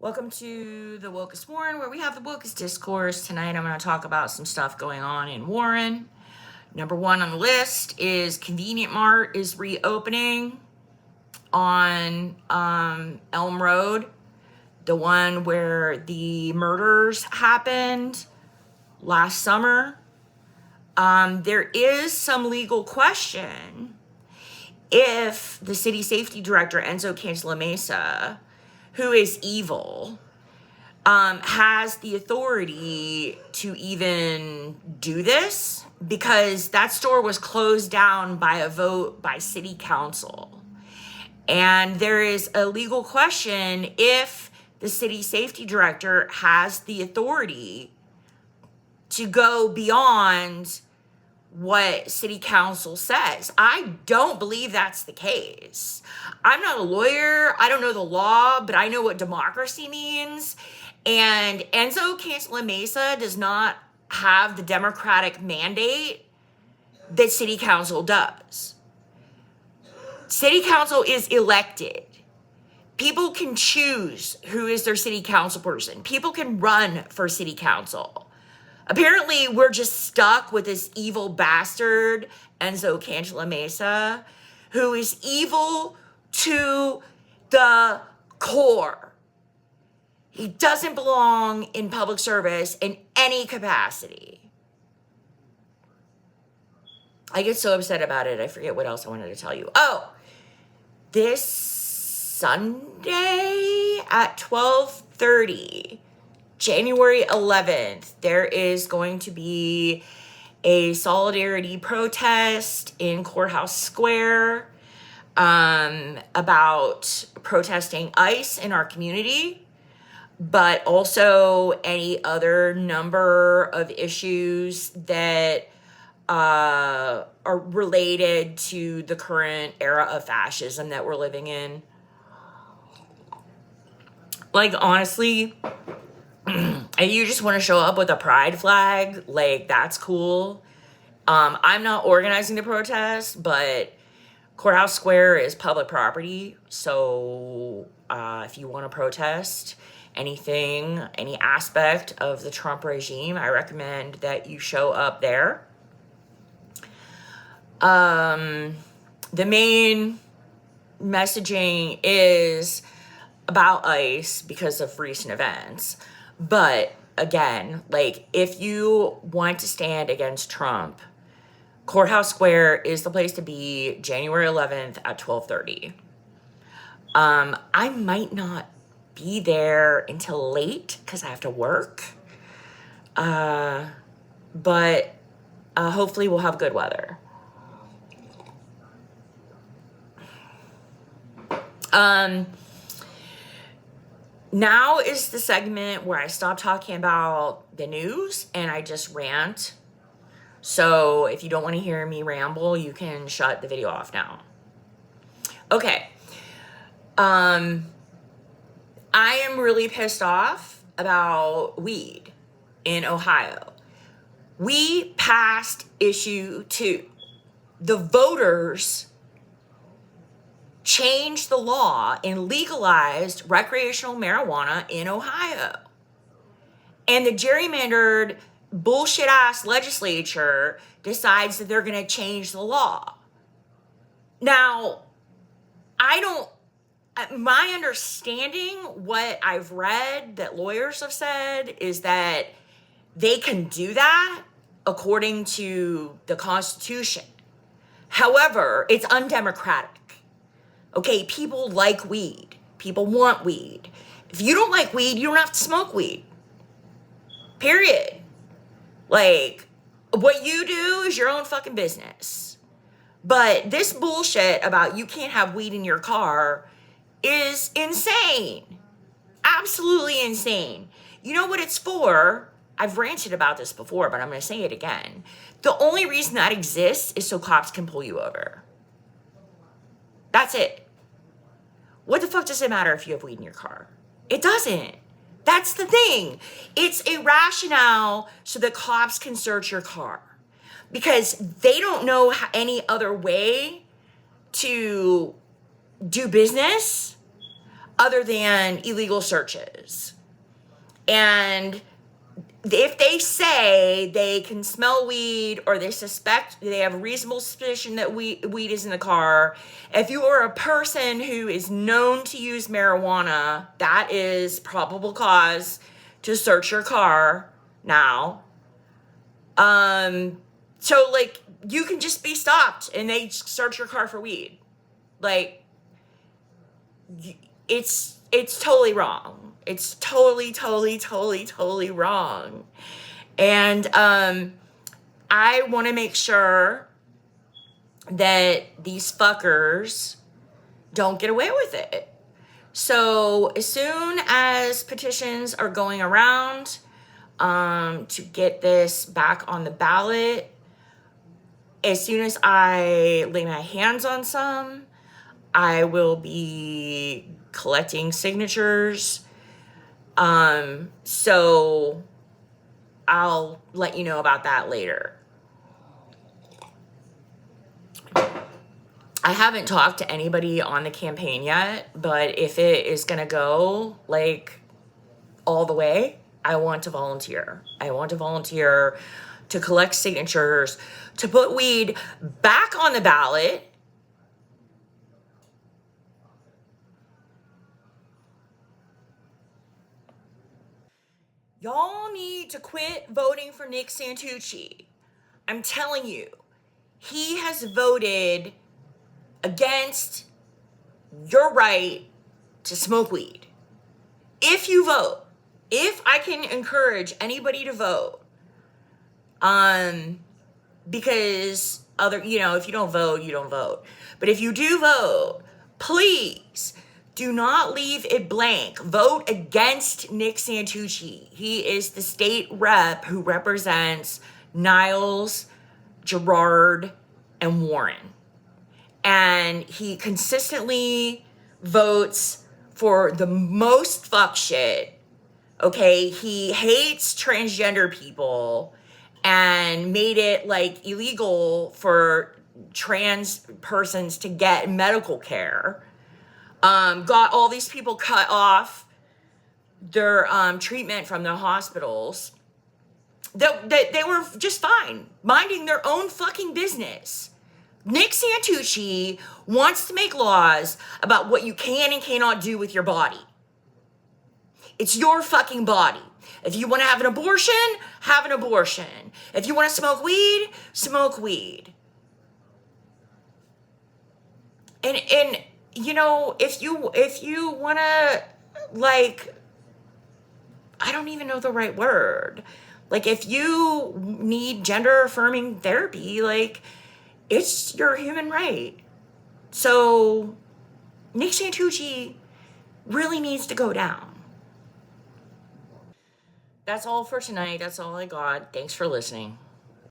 Welcome to the Wokest Warren, where we have the Wokest Discourse. Tonight I'm going to talk about some stuff going on in Warren. Number one on the list is Convenient Mart is reopening on Elm Road, the one where the murders happened last summer. There is some legal question if the city safety director, Enzo Cantalamessa, who is evil, has the authority to even do this, because that store was closed down by a vote by city council. And there is a legal question if the city safety director has the authority to go beyond what city council says. I don't believe that's the case. I'm not a lawyer. I don't know the law, but I know what democracy means. And Enzo Cantalamessa does not have the democratic mandate that city council does. City council is elected. People can choose who is their city council person. People can run for city council. Apparently, we're just stuck with this evil bastard, Enzo Cantalamessa, who is evil to the core. He doesn't belong in public service in any capacity. I get so upset about it, I forget what else I wanted to tell you. Oh, this Sunday at 12:30, January 11th, there is going to be a solidarity protest in Courthouse Square about protesting ICE in our community, but also any other number of issues that are related to the current era of fascism that we're living in. Like, honestly, if you just want to show up with a pride flag, like, that's cool. I'm not organizing the protest, but Courthouse Square is public property. So if you want to protest anything, any aspect of the Trump regime, I recommend that you show up there. The main messaging is about ICE because of recent events. But again, like, if you want to stand against Trump, Courthouse Square is the place to be January 11th at 12:30. I might not be there until late because I have to work. But hopefully we'll have good weather. Now is the segment where I stop talking about the news and I just rant. So if you don't want to hear me ramble, you can shut the video off now. Okay. I am really pissed off about weed in Ohio. We passed issue 2. The voters changed the law and legalized recreational marijuana in Ohio. And the gerrymandered bullshit ass legislature decides that they're going to change the law. Now, my understanding, what I've read that lawyers have said, is that they can do that according to the Constitution. However, it's undemocratic. Okay, people like weed. People want weed. If you don't like weed, you don't have to smoke weed. Period. Like, what you do is your own fucking business. But this bullshit about you can't have weed in your car is insane. Absolutely insane. You know what it's for? I've ranted about this before, but I'm going to say it again. The only reason that exists is so cops can pull you over. That's it. What the fuck does it matter if you have weed in your car? It doesn't. That's the thing. It's a rationale so that cops can search your car, because they don't know any other way to do business other than illegal searches. And if they say they can smell weed or they suspect, they have a reasonable suspicion that weed is in the car, if you are a person who is known to use marijuana, that is probable cause to search your car now. So like you can just be stopped and they search your car for weed. Like it's totally wrong. It's totally wrong. And I want to make sure that these fuckers don't get away with it. So as soon as petitions are going around to get this back on the ballot, as soon as I lay my hands on some, I will be collecting signatures. So I'll let you know about that later. I haven't talked to anybody on the campaign yet, but if it is going to go like all the way, I want to volunteer. I want to volunteer to collect signatures, to put weed back on the ballot. Y'all need to quit voting for Nick Santucci. I'm telling you, he has voted against your right to smoke weed. If you vote, if I can encourage anybody to vote, because if you don't vote, you don't vote. But if you do vote, please do not leave it blank. Vote against Nick Santucci. He is the state rep who represents Niles, Gerard, and Warren. And he consistently votes for the most fuck shit. Okay, he hates transgender people and made it like illegal for trans persons to get medical care. Got all these people cut off their treatment from the hospitals. They were just fine, minding their own fucking business. Nick Santucci wants to make laws about what you can and cannot do with your body. It's your fucking body. If you want to have an abortion, have an abortion. If you want to smoke weed, smoke weed. And if you want to, like, I don't even know the right word. Like, if you need gender affirming therapy, like, it's your human right. So Nick Santucci really needs to go down. That's all for tonight. That's all I got. Thanks for listening.